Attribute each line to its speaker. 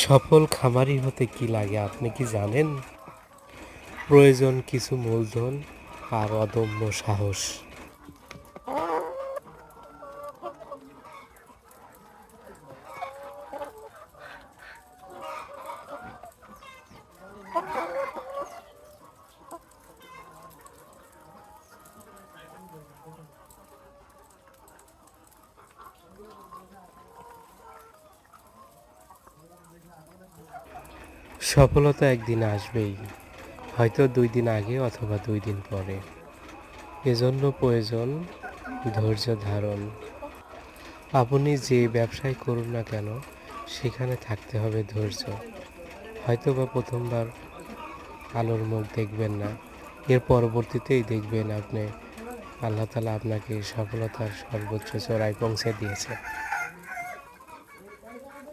Speaker 1: সফল খামারি হতে কি লাগে আপনি কি জানেন? প্রয়োজন কিছু মূলধন আর অদম্য সাহস। সফলতা একদিন আসবেই, হয়তো 2 দিন আগে অথবা 2 দিন পরে। এজন্য প্রয়োজন ধৈর্য ধারণ। আপনি যে ব্যবসায় করুন না কেন, সেখানে থাকতে হবে ধৈর্য। হয়তোবা প্রথমবার আলোর মুখ দেখবেন না, এর পরবর্তীতেই দেখবেন আল্লাহ তাআলা আপনাকে সফলতার সর্বোচ্চ চূড়ায় পৌঁছে দিয়েছে।